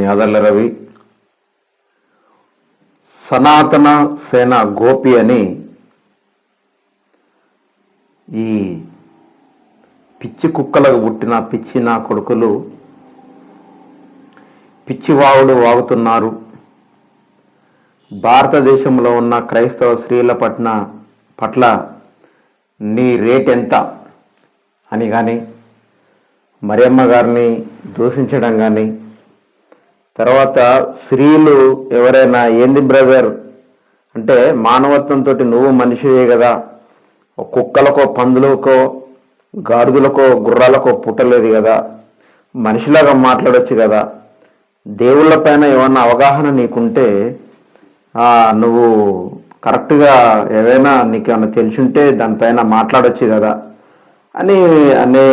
యాదల్ల రవి. సనాతన సేన గోపి అని ఈ పిచ్చి కుక్కలకు పుట్టిన పిచ్చి నా కొడుకులు పిచ్చివాగుడు వాగుతున్నారు. భారతదేశంలో ఉన్న క్రైస్తవ స్త్రీల పట్ల నీ రేట్ ఎంత అని కానీ, మరియమ్మ గారిని దూషించడం కానీ, తర్వాత స్త్రీలు ఎవరైనా ఏంది బ్రదర్ అంటే మానవత్వంతో నువ్వు మనిషివే కదా, కుక్కలకో పందులకో గాడిదలకో గుర్రాలకో పుట్టలేదు కదా, మనిషిలాగా మాట్లాడొచ్చు కదా, దేవుళ్ళ పైన ఏమన్నా అవగాహన నీకుంటే నువ్వు కరెక్ట్గా ఏదైనా నీకేమన్నా తెలిసింటే దానిపైన మాట్లాడొచ్చు కదా అనే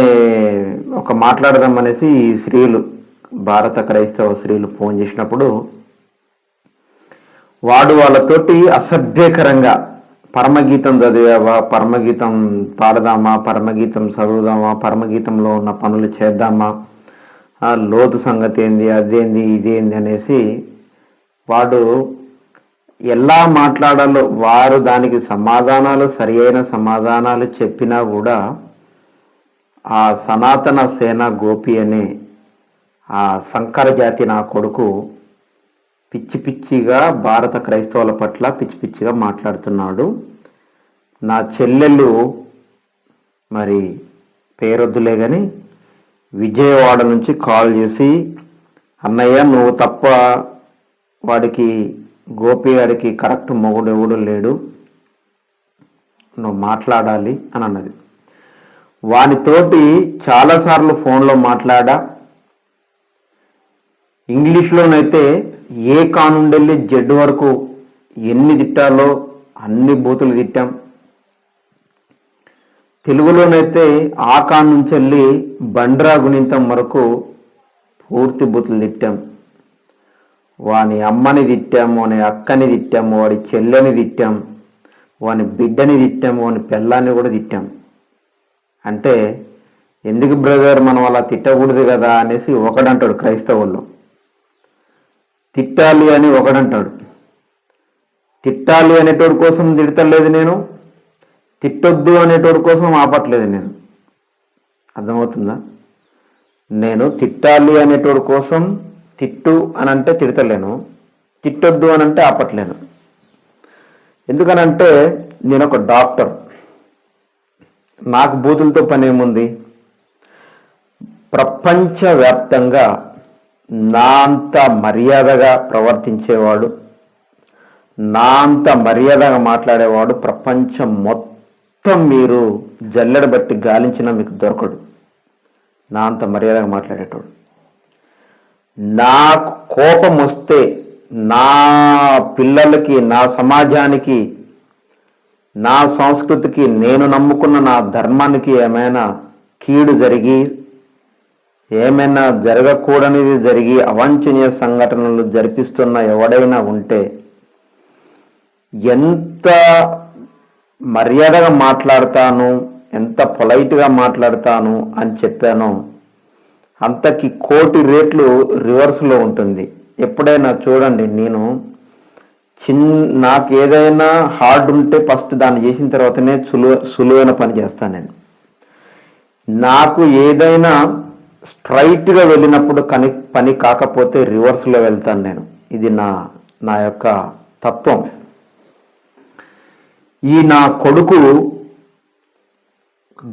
ఒక మాట్లాడదాం అనేసి ఈ స్త్రీలు, భారత క్రైస్తవ స్త్రీలు ఫోన్ చేసినప్పుడు వాడు వాళ్ళతోటి అసభ్యకరంగా పరమగీతం చదివావా, పరమగీతం పాడదామా, పరమగీతం చదువుదామా, పరమగీతంలో ఉన్న పనులు చేద్దామా, లోతు సంగతి ఏంది, అదేంది ఇదేంది అనేసి వాడు ఎలా మాట్లాడాలో వారు దానికి సమాధానాలు సరి అయిన సమాధానాలు చెప్పినా కూడా ఆ సనాతన సేన గోపి అనే ఆ సంకర జాతి నా కొడుకు పిచ్చి పిచ్చిగా భారత క్రైస్తవుల పట్ల పిచ్చి పిచ్చిగా మాట్లాడుతున్నాడు. నా చెల్లెలు మరి పేరొద్దులే కానీ విజయవాడ నుంచి కాల్ చేసి, అన్నయ్య నువ్వు తప్ప వాడికి గోపి గారికి కరెక్ట్ మొగుడు ఎవడు లేడు, నువ్వు మాట్లాడాలి అని అన్నది. వానితోటి చాలాసార్లు ఫోన్లో మాట్లాడా. ఇంగ్లీష్లోనైతే ఏ కానుండెళ్ళి జెడ్ వరకు ఎన్ని తిట్టాలో అన్ని బూతులు తిట్టాం. తెలుగులోనైతే ఆ కాన్ నుంచి వెళ్ళి బండ్రా గుణింతం వరకు పూర్తి బూతులు తిట్టాం. వాని అమ్మని తిట్టాము, వాని అక్కని తిట్టాము, వాడి చెల్లెని తిట్టాం, వాని బిడ్డని తిట్టాము, వాని పిల్లాన్ని కూడా తిట్టాం. అంటే ఎందుకు బ్రదర్ మనం అలా తిట్టకూడదు కదా అనేసి ఒకడంటాడు క్రైస్తవుల్లో. తిట్టాలి అని ఒకడంటాడు. తిట్టాలి అనేటోడి కోసం తిడతలేదు నేను, తిట్టొద్దు అనేటోడి కోసం ఆపట్లేదు నేను. అర్థమవుతుందా? నేను తిట్టాలి అనేటోడి కోసం తిట్టు అని అంటే తిడతలేను, తిట్టొద్దు అని అంటే ఆపట్లేను. ఎందుకనంటే నేను ఒక డాక్టర్, నాకు బూతులతో పని ఏముంది? ప్రపంచవ్యాప్తంగా నా అంత మర్యాదగా ప్రవర్తించేవాడు, నా అంత మర్యాదగా మాట్లాడేవాడు ప్రపంచం మొత్తం మీరు జల్లెడ బట్టి గాలించినా మీకు దొరకడు. నా అంత మర్యాదగా మాట్లాడేటోడు. నాకు కోపం వస్తే నా పిల్లలకి, నా సమాజానికి, నా సంస్కృతికి, నేను నమ్ముకున్న నా ధర్మానికి ఏమైనా కీడు జరిగి, ఏమైనా జరగకూడనిది జరిగి, అవాంఛనీయ సంఘటనలు జరిపిస్తున్న ఎవడైనా ఉంటే ఎంత మర్యాదగా మాట్లాడతాను, ఎంత పొలైట్గా మాట్లాడతాను అని చెప్పానో అంతకి కోటి రేట్లు రివర్స్లో ఉంటుంది. ఎప్పుడైనా చూడండి, నేను నాకు ఏదైనా హార్డ్ ఉంటే ఫస్ట్ దాన్ని చేసిన తర్వాతనే సులువైన పని చేస్తాను నేను. నాకు ఏదైనా స్ట్రైట్గా వెళ్ళినప్పుడు పని కాకపోతే రివర్స్లో వెళ్తాను నేను. ఇది నా యొక్క తత్వం. ఈ నా కొడుకు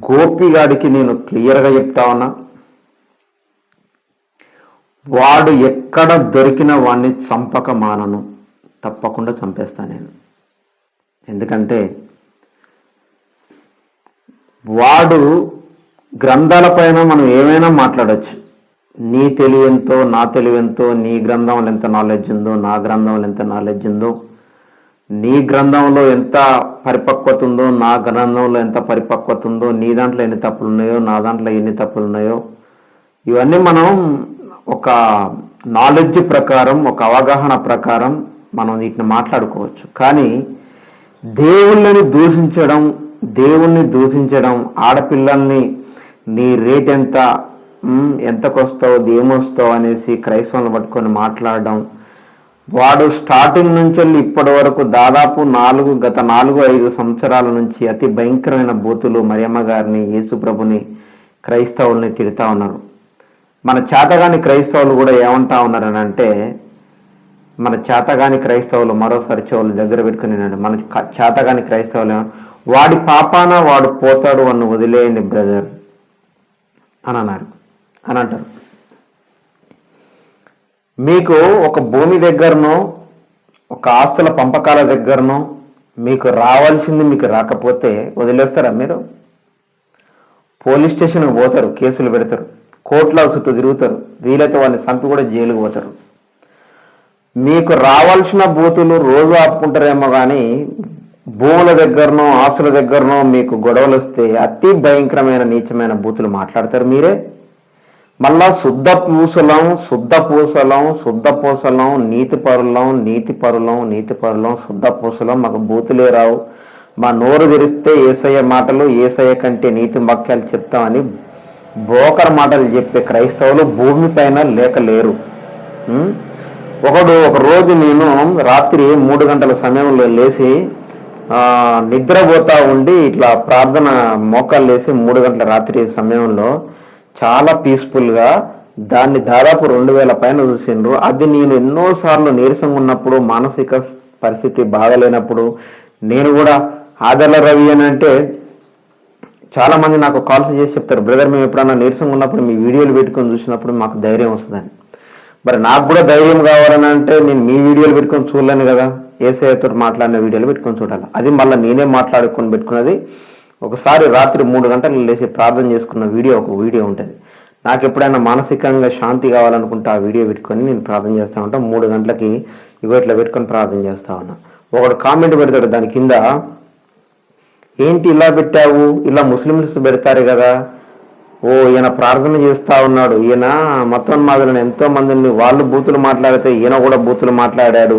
గోపిగాడికి నేను క్లియర్గా చెప్తా ఉన్నా, వాడు ఎక్కడ దొరికిన వాడిని చంపక మానను, తప్పకుండా చంపేస్తా నేను. ఎందుకంటే వాడు గ్రంథాలపైన మనం ఏమైనా మాట్లాడచ్చు. నీ తెలివెంతో, నా తెలివెంతో, నీ గ్రంథంలో ఎంత నాలెడ్జ్ ఉందో, నా గ్రంథంలో ఎంత నాలెడ్జ్ ఉందో, నీ గ్రంథంలో ఎంత పరిపక్వత ఉందో, నా గ్రంథంలో ఎంత పరిపక్వత ఉందో, నీ దాంట్లో ఎన్ని తప్పులు ఉన్నాయో, నా దాంట్లో ఎన్ని తప్పులు ఉన్నాయో, ఇవన్నీ మనం ఒక నాలెడ్జ్ ప్రకారం, ఒక అవగాహన ప్రకారం మనం వీటిని మాట్లాడుకోవచ్చు. కానీ దేవుణ్ణి దూషించడం, ఆడపిల్లల్ని నీ రేట్ ఎంత ఎంతకొస్తావు ఏమొస్తావు అనేసి క్రైస్తవులను పట్టుకొని మాట్లాడడం. వాడు స్టార్టింగ్ నుంచి వెళ్ళి ఇప్పటి వరకు దాదాపు గత 4-5 సంవత్సరాల నుంచి అతి భయంకరమైన బూతులు మరియమ్మ గారిని, యేసుప్రభుని, క్రైస్తవుల్ని తిడతా ఉన్నారు. మన చేతగాని క్రైస్తవులు కూడా ఏమంటా ఉన్నారని అంటే, మన చేతగాని క్రైస్తవులు మరోసారి చెవులు దగ్గర పెట్టుకుని మన చేతగాని క్రైస్తవులు వాడి పాపాన వాడు పోతాడు అని వదిలేయండి బ్రదర్ అని అంటారు. మీకు ఒక భూమి దగ్గరనో ఒక ఆస్తుల పంపకాల దగ్గరనో మీకు రావాల్సింది మీకు రాకపోతే వదిలేస్తారా మీరు? పోలీస్ స్టేషన్కి పోతారు, కేసులు పెడతారు, కోర్టుల చుట్టూ తిరుగుతారు, వీలైతే వాళ్ళని చంపి కూడా జైలుకు పోతారు. మీకు రావాల్సిన బూతులు రోజు ఆపుకుంటారేమో కానీ భూముల దగ్గరనో ఆస్తుల దగ్గరనో మీకు గొడవలు వస్తే అతి భయంకరమైన నీచమైన బూతులు మాట్లాడతారు మీరే. మళ్ళా శుద్ధ పూసలం నీతి పరులం శుద్ధ పూసలం మాకు బూతులే రావు, మా నోరు తెరిస్తే ఏసయ్య మాటలు ఏసయ్య కంటే నీతి వాక్యాలు చెప్తామని బోకర్ మాటలు చెప్పే క్రైస్తవులు భూమి పైన లేకలేరు. ఒక రోజు నేను రాత్రి 3 గంటల సమయంలో లేచి నిద్రపోతా ఉండి ఇట్లా ప్రార్థన మోకాలు లేసి 3 గంటల రాత్రి సమయంలో చాలా పీస్ఫుల్గా దాన్ని దాదాపు 2000 పైన చూసిండ్రు. అది నేను ఎన్నోసార్లు నీరసంగా ఉన్నప్పుడు, మానసిక పరిస్థితి బాగలేనప్పుడు, నేను కూడా ఆదర్ల రవి అని అంటే చాలా మంది నాకు కాల్స్ చేసి చెప్తారు, బ్రదర్ మేము ఎప్పుడన్నా నీరసంగా ఉన్నప్పుడు మీ వీడియోలు పెట్టుకొని చూసినప్పుడు మాకు ధైర్యం వస్తుందని. మరి నాకు కూడా ధైర్యం కావాలని అంటే నేను మీ వీడియోలు పెట్టుకొని చూడలేను కదా, ఏసఐతో మాట్లాడిన వీడియోలు పెట్టుకొని చూడాలి. అది మళ్ళీ నేనే మాట్లాడుకొని పెట్టుకున్నది. ఒకసారి రాత్రి 3 గంటలు లేచి ప్రార్థన చేసుకున్న ఒక వీడియో ఉంటుంది. నాకు ఎప్పుడైనా మానసికంగా శాంతి కావాలనుకుంటే ఆ వీడియో పెట్టుకొని నేను ప్రార్థన చేస్తూ ఉంటాను. 3 గంటలకి ఇట్లా పెట్టుకొని ప్రార్థన చేస్తా ఉన్నా. ఒకడు కామెంట్ పెడతాడు దాని కింద, ఏంటి ఇలా పెట్టావు, ఇలా ముస్లింస్ పెడతారు కదా, ఈయన ప్రార్థన చేస్తా ఉన్నాడు, ఈయన మతోన్మాదులను ఎంతో మందిని వాళ్ళు బూతులు మాట్లాడితే ఈయన కూడా బూతులు మాట్లాడాడు,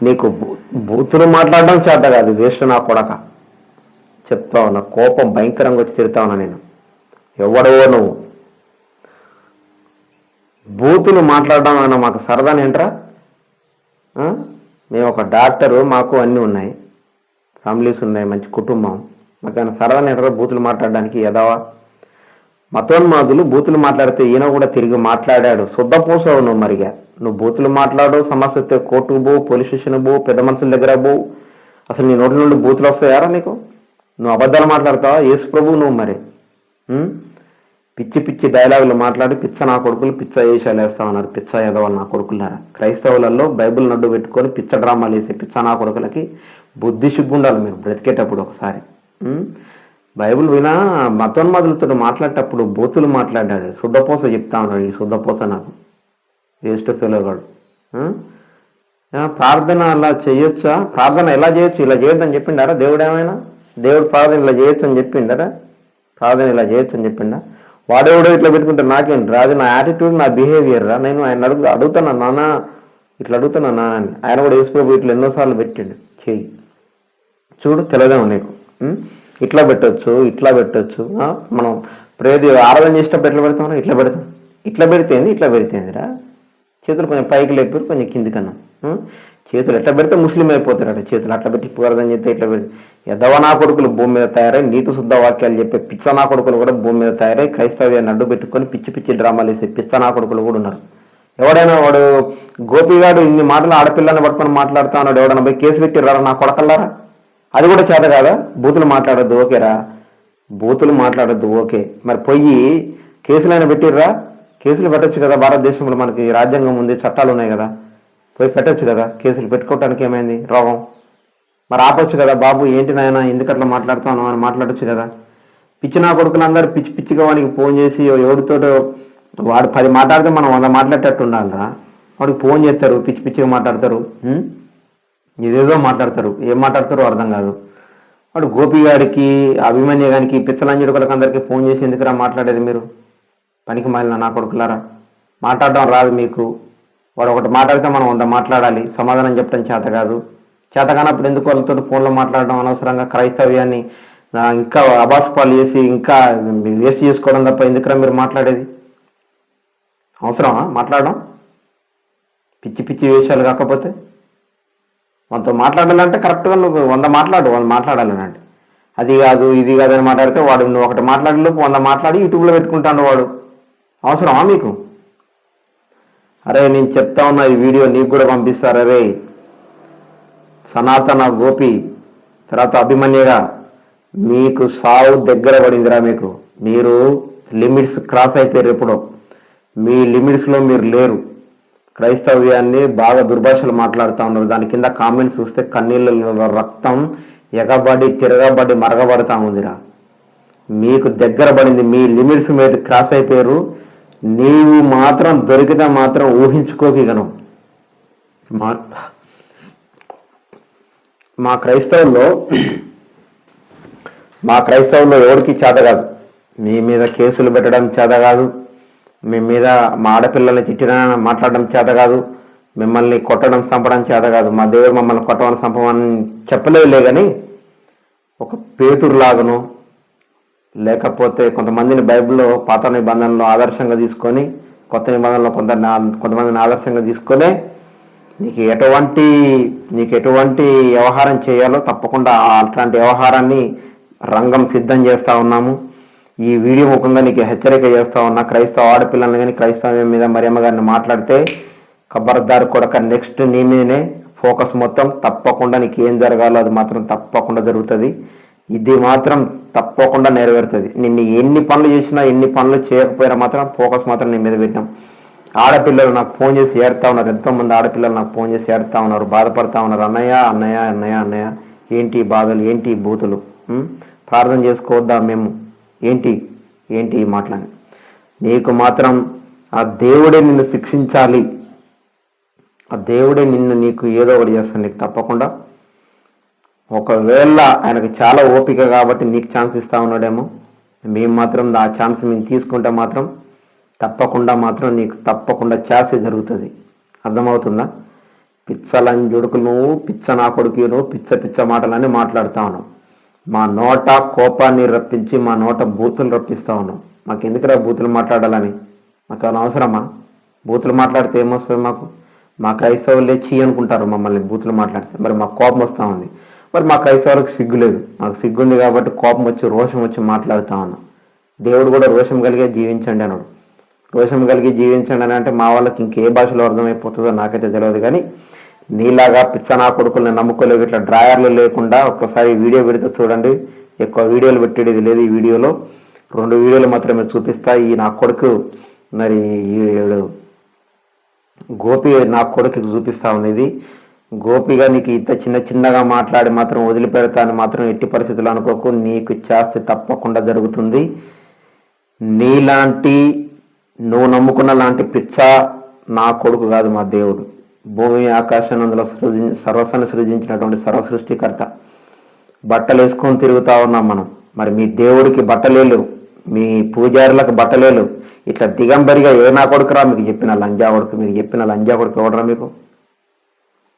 నీకు బూతులు మాట్లాడడం చేత కాదు, వేస్ట్ నా కొడక చెప్తా ఉన్నా. కోపం భయంకరంగా వచ్చి తిడతా ఉన్నా నేను. ఎవడో నువ్వు బూతులు మాట్లాడడం అన్న మాకు సరదానేంట్రా? మేము ఒక డాక్టరు, మాకు అన్నీ ఉన్నాయి, ఫ్యామిలీస్ ఉన్నాయి, మంచి కుటుంబం, మాకైనా సరదానేంట్రా బూతులు మాట్లాడడానికి? ఎదవా మతోన్మాదులు బూతులు మాట్లాడితే ఈయన కూడా తిరిగి మాట్లాడాడు. శుద్ధపోసావు నువ్వు. మరిగా నువ్వు బూతులు మాట్లాడు, సమస్య వస్తే కోర్టుకు పో, పోలీస్ స్టేషన్ పో, పెద్ద మనుషుల దగ్గర పో. అసలు నీ నోటి నుండి బూతులు వస్తాయారా నీకు? నువ్వు అబద్ధాలు మాట్లాడతావా? యేసు ప్రభు నువ్వు మరి పిచ్చి డైలాగులు మాట్లాడి పిచ్చ నా కొడుకులు పిచ్చ వేషాలు వేస్తామన్నారు. పిచ్చ ఎదవాలి నా కొడుకులారా. క్రైస్తవులలో బైబిల్ నడ్డు పెట్టుకొని పిచ్చ డ్రామాలు వేసే పిచ్చ నా కొడుకులకి బుద్ధి సిగ్గుండాలి మీరు బ్రతికేటప్పుడు. ఒకసారి బైబిల్ వినా మతోన్మాదులతో మాట్లాడేటప్పుడు బూతులు మాట్లాడాడు, శుద్ధపోస చెప్తా ఉన్నాడు. ఈ శుద్ధపోస నాకు వేస్ట్ ఫెలోగాడు. ప్రార్థన అలా చేయొచ్చా? ప్రార్థన ఎలా చేయొచ్చు? ఇలా చేయొద్దని చెప్పిండారా దేవుడు? ఏమైనా దేవుడు ప్రార్థన ఇలా చేయొచ్చు అని చెప్పిండారా? ప్రార్థన ఇలా చేయొచ్చు అని చెప్పిండా? వాడెవడో ఇట్లా పెట్టుకుంటే నాకేంటి రాదు, నా యాటిట్యూడ్ నా బిహేవియర్ రా. నేను ఆయన అడుగుతాను నాన్న, ఇట్లా అడుగుతున్నా నాన్న అని. ఆయన కూడా యేసుప్రభు ఇట్లా ఎన్నోసార్లు పెట్టిండు, చెయ్యి చూడు తెలదేమో నీకు, ఇట్లా పెట్టొచ్చు, ఇట్లా పెట్టొచ్చు. మనం ఆరాధన చేసేటప్పుడు ఎట్లా పెడతాం? ఇట్లా పెడతాం. ఇట్లా పెడితేంది, ఇట్లా పెడితేందిరా. చేతులు కొంచెం పైకి లేపారు, కొంచెం కింది కన్నా. చేతులు ఎట్లా పెడితే ముస్లిం అయిపోతారట. చేతులు అట్లా పెట్టి ప్రార్థన చేస్తే ఇట్లా పెడితే ఎదవ నా కొడుకులు భూమి మీద తయారై నీతి శుద్ధ వాక్యాలు చెప్పే పిచ్చ నా కొడుకులు కూడా భూమి మీద తయారై క్రైస్తవ్యాన్ని అడ్డు పెట్టుకొని పిచ్చి డ్రామాలు వేసే పిచ్చ నా కొడుకులు కూడా ఉన్నారు. ఎవడైనా వాడు గోపిగాడు ఇన్ని మాటలు ఆడపిల్లని పట్టుకొని మాట్లాడుతా ఉన్నాడు, ఎవడైనా పోయి కేసు పెట్టిర్రా నా కొడకల్లారా? అది కూడా చేత కాదా? బూతులు మాట్లాడొద్దు ఓకేరా, బూతులు మాట్లాడొద్దు ఓకే. మరి పొయ్యి కేసులైనా పెట్టిర్రా? కేసులు పెట్టచ్చు కదా, భారతదేశంలో మనకి రాజ్యాంగం ఉంది, చట్టాలు ఉన్నాయి కదా, పోయి పెట్టచ్చు కదా. కేసులు పెట్టుకోవటానికి ఏమైంది రోగం? మరి ఆపొచ్చు కదా. బాబు ఏంటి నాయన ఎందుకట్లా మాట్లాడుతాను అని మాట్లాడచ్చు కదా. పిచ్చి నా కొడుకులందరూ పిచ్చిగా వాడికి ఫోన్ చేసి ఎవరితో వాడు 10 మాట్లాడితే మనం 100 మాట్లాడేటట్టు ఉండాలిరా. వాడికి ఫోన్ చేస్తారు, పిచ్చిగా మాట్లాడతారు, ఇదేదో మాట్లాడతారు, ఏం మాట్లాడతారో అర్థం కాదు. వాడు గోపిగాడికి, అభిమన్య గారికి, పిచ్చలంజుడుకలకు అందరికీ ఫోన్ చేసి ఎందుకురా మాట్లాడేది మీరు? పనికి మాలిన నా కొడుకులారా, మాట్లాడడం రాదు మీకు. వాడు ఒకటి మాట్లాడితే మనం 100 మాట్లాడాలి, సమాధానం చెప్పడం చేత కాదు. చేత కానప్పుడు ఎందుకు వాళ్ళతో ఫోన్లో మాట్లాడడం అనవసరంగా? క్రైస్తవ్యాన్ని ఇంకా అబాస్పాలు చేసి ఇంకా వేస్ట్ చేసుకోవడం తప్ప ఎందుకురా మీరు మాట్లాడేది? అవసరమా మాట్లాడడం? పిచ్చి పిచ్చి వేషాలు కాకపోతే మనతో మాట్లాడాలంటే కరెక్ట్గా నువ్వు 100 మాట్లాడాలనంటే అది కాదు ఇది కాదని మాట్లాడితే వాడు నువ్వు ఒకటి మాట్లాడలేపు 100 మాట్లాడి యూట్యూబ్లో పెట్టుకుంటాడు వాడు. అవసరమా మీకు? అరే నేను చెప్తా ఉన్నా, ఈ వీడియో నీకు కూడా పంపిస్తారు. అరే సనాతన గోపి తర్వాత అభిమన్యుగా మీకు సావు దగ్గర పడిందిరా. మీరు లిమిట్స్ క్రాస్ అయిపోయారు. ఎప్పుడో మీ లిమిట్స్లో మీరు లేరు. క్రైస్తవ్యాన్ని బాగా దుర్భాషలు మాట్లాడుతూ ఉన్నారు. దాని కింద కామెంట్స్ చూస్తే కన్నీళ్ళ రక్తం ఎగబడి తిరగబడి మరగబడతా ఉందిరా. మీకు దగ్గర పడింది, మీ లిమిట్స్ మీరు క్రాస్ అయిపోయారు. నీవు మాత్రం దొరికితే మాత్రం ఊహించుకోగలను. మా క్రైస్తవుల్లో ఎవరికి చేత కాదు. మీ మీద కేసులు పెట్టడం చేత కాదు, మీ మీద మా ఆడపిల్లల్ని తిట్టినా మాట్లాడడం చేత కాదు, మిమ్మల్ని కొట్టడం చంపడం చేత కాదు. మా దేవుడు మమ్మల్ని కొట్టమని చంపమని చెప్పలేదులే, కానీ ఒక పేతురులాగను లేకపోతే కొంతమందిని బైబిల్లో పాత నిబంధనలో ఆదర్శంగా తీసుకొని కొత్త నిబంధనలో కొంతమందిని ఆదర్శంగా తీసుకొని నీకు ఎటువంటి వ్యవహారం చేయాలో తప్పకుండా అట్లాంటి వ్యవహారాన్ని రంగం సిద్ధం చేస్తూ ఉన్నాము. ఈ వీడియో ముఖంగా నీకు హెచ్చరిక చేస్తూ ఉన్నా. క్రైస్తవ ఆడపిల్లల్ని కానీ క్రైస్తవం మీద మరియమ్మ గారిని మాట్లాడితే ఖబర్దార్ కొడక, నెక్స్ట్ నీ మీదనే ఫోకస్ మొత్తం. తప్పకుండా నీకు ఏం జరగాలో అది మాత్రం తప్పకుండా జరుగుతుంది. ఇది మాత్రం తప్పకుండా నెరవేరుతుంది. నిన్ను ఎన్ని పనులు చేసినా ఎన్ని పనులు చేయకపోయినా మాత్రం ఫోకస్ మాత్రం నీ మీద పెట్టినాం. ఆడపిల్లలు నాకు ఫోన్ చేసి ఏడుతా ఉన్నారు. ఎంతోమంది ఆడపిల్లలు నాకు ఫోన్ చేసి ఏడుతా ఉన్నారు, బాధపడతా ఉన్నారు. అన్నయ్య ఏంటి బాధలు, ఏంటి బూతులు, ప్రార్థన చేసుకోవద్దా మేము, ఏంటి ఈ మాటలని? నీకు మాత్రం ఆ దేవుడే నిన్ను శిక్షించాలి. ఆ దేవుడే నీకు ఏదో ఒకటి చేస్తాను నీకు తప్పకుండా. ఒకవేళ ఆయనకు చాలా ఓపిక కాబట్టి నీకు ఛాన్స్ ఇస్తా ఉన్నాడేమో. మేము మాత్రం ఆ ఛాన్స్ మేము తీసుకుంటే మాత్రం తప్పకుండా నీకు తప్పకుండా ఛాన్స్ జరుగుతుంది. అర్థమవుతుందా? పిచ్చలంజుడుకును, పిచ్చ నా కొడుకును, పిచ్చ మాటలని మాట్లాడుతా ఉన్నాం. మా నోట కోపాన్ని రప్పించి మా నోట బూతులు రప్పిస్తా ఉన్నాం. మాకు ఎందుకురా బూతులు మాట్లాడాలని? మాకు ఏమైనా అవసరమా? బూతులు మాట్లాడితే ఏమొస్తుంది మాకు? మా క్రైస్తవులే చీ అనుకుంటారు మమ్మల్ని బూతులు మాట్లాడితే. మరి మాకు కోపం వస్తూ ఉంది. మరి మా క్రైస్తవులకు సిగ్గు లేదు. మాకు సిగ్గుంది కాబట్టి కోపం వచ్చి రోషం వచ్చి మాట్లాడుతూ ఉన్నాం. దేవుడు కూడా రోషం కలిగే జీవించండి అన్నాడు. రోషం కలిగి జీవించండి అని అంటే మా వాళ్ళకి ఇంకే భాషలో అర్థమైపోతుందో నాకైతే తెలియదు, కానీ నీలాగా పిచ్చనా కొడుకుల్ని నమ్ముకోలేవు. ఇట్లా డ్రాయర్లు లేకుండా ఒక్కసారి వీడియో పెడితే చూడండి. ఎక్కువ వీడియోలు పెట్టేది లేదు. ఈ వీడియోలో 2 వీడియోలు మాత్రమే చూపిస్తా. ఈ నా కొడుకు మరి గోపి నా కొడుకు చూపిస్తా ఉన్నది. గోపిగా నీకు ఇంత చిన్నగా మాట్లాడి మాత్రం వదిలిపెడతా అని మాత్రం ఎట్టి పరిస్థితులు అనుకోకు. నీకు చేస్తే తప్పకుండా జరుగుతుంది. నీలాంటి నువ్వు నమ్ముకున్న లాంటి పిచ్చ నా కొడుకు కాదు మా దేవుడు. భూమి ఆకాశాన్ని అందులో సర్వస్వాన్ని సృజించినటువంటి సర్వసృష్టికర్త. బట్టలు వేసుకొని తిరుగుతా ఉన్నాం మనం. మరి మీ దేవుడికి బట్టలేలు, మీ పూజారులకు బట్టలేలు. ఇట్లా దిగంబరిగా ఏ నా కొడుకురా మీకు చెప్పిన లంజా కొడుకు ఎవడరా మీకు?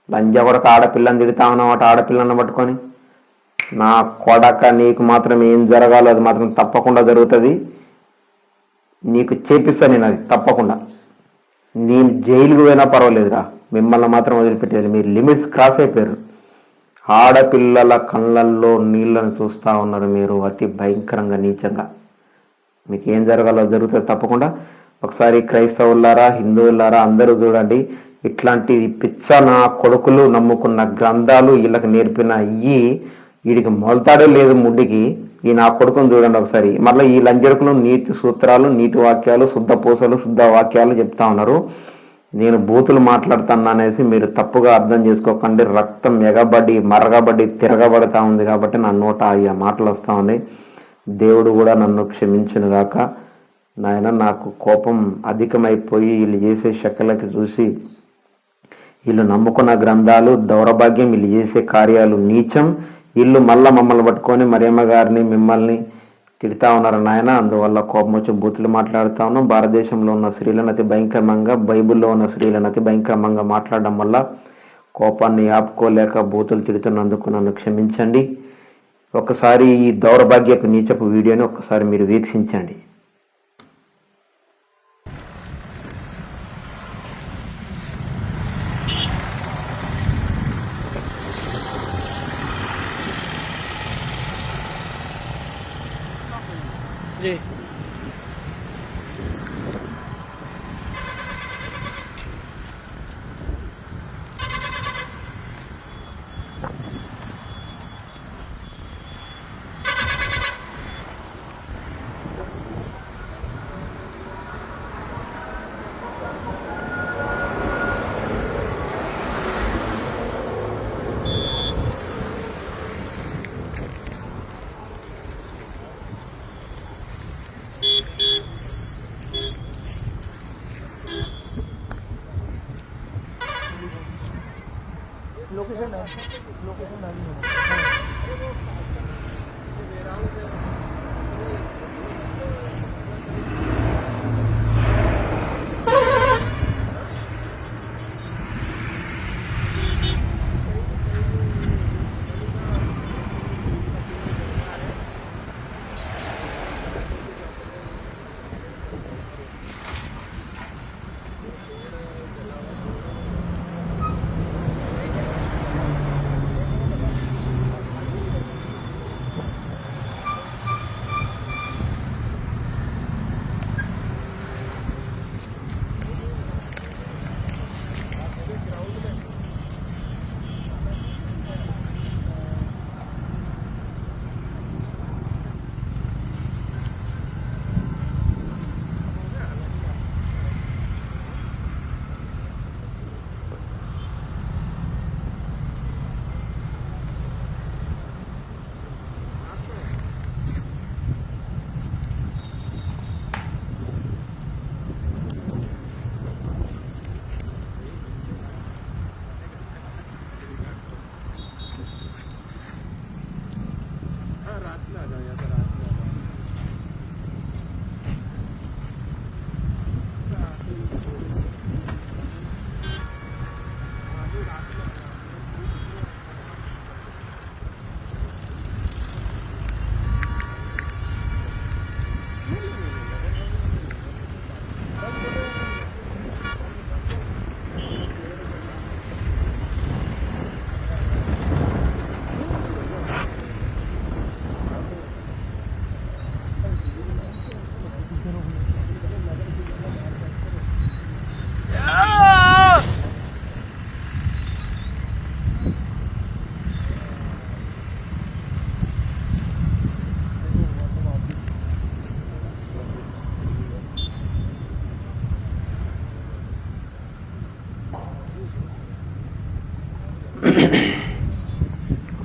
లంజా కొడుకు ఆడపిల్లని తిడుతా ఉన్నామట. ఆడపిల్లని పట్టుకొని నా కొడక, నీకు మాత్రం ఏం జరగాలో అది మాత్రం తప్పకుండా జరుగుతుంది. నీకు చేపిస్తా నేను అది తప్పకుండా. నేను జైలుకు పోయినా పర్వాలేదురా, మిమ్మల్ని మాత్రం వదిలిపెట్టేది. మీరు లిమిట్స్ క్రాస్ అయిపోయారు. ఆడపిల్లల కళ్ళల్లో నీళ్లను చూస్తూ ఉన్నారు మీరు అతి భయంకరంగా, నీచంగా. మీకు ఏం జరగాలో జరుగుతుంది తప్పకుండా. ఒకసారి క్రైస్తవులారా, హిందువులారా అందరూ చూడండి. ఇట్లాంటి పిచ్చ నా కొడుకులు నమ్ముకున్న గ్రంథాలు వీళ్ళకి నేర్పిన వీడికి మొలతాడే లేదు ముడ్డికి. ఈ నా కొడుకును చూడండి ఒకసారి. మళ్ళీ ఈ లంజడుకులు నీతి సూత్రాలు, నీతి వాక్యాలు, శుద్ధ పూసలు, శుద్ధ వాక్యాలు చెప్తా ఉన్నారు. నేను బూతులు మాట్లాడుతాను అనేసి మీరు తప్పుగా అర్థం చేసుకోకండి. రక్తం ఎగబడి మరగబడి తిరగబడతా ఉంది కాబట్టి నా నోట ఆ మాటలు వస్తూ ఉన్నాయి. దేవుడు కూడా నన్ను క్షమించును గాక. నాయన నాకు కోపం అధికమైపోయి వీళ్ళు చేసే శకలకి చూసి, వీళ్ళు నమ్ముకున్న గ్రంథాలు దౌర్భాగ్యం, వీళ్ళు చేసే కార్యాలు నీచం. వీళ్ళు మళ్ళీ మమ్మల్ని పట్టుకొని మరియమ్మ గారిని మిమ్మల్ని తిడతా ఉన్నారు నాయన. అందువల్ల కోపం వచ్చి బూతులు మాట్లాడుతూ ఉన్నాం. భారతదేశంలో ఉన్న స్త్రీలను అతి భయంకరంగా, బైబిల్లో ఉన్న స్త్రీలను అతి భయంకరంగా మాట్లాడడం వల్ల కోపాన్ని ఆపుకోలేక బూతులు తిడుతున్నందుకు నన్ను క్షమించండి. ఒకసారి ఈ దౌర్భాగ్యపు నీచపు వీడియోని ఒక్కసారి మీరు వీక్షించండి. लोकेशन डाली है।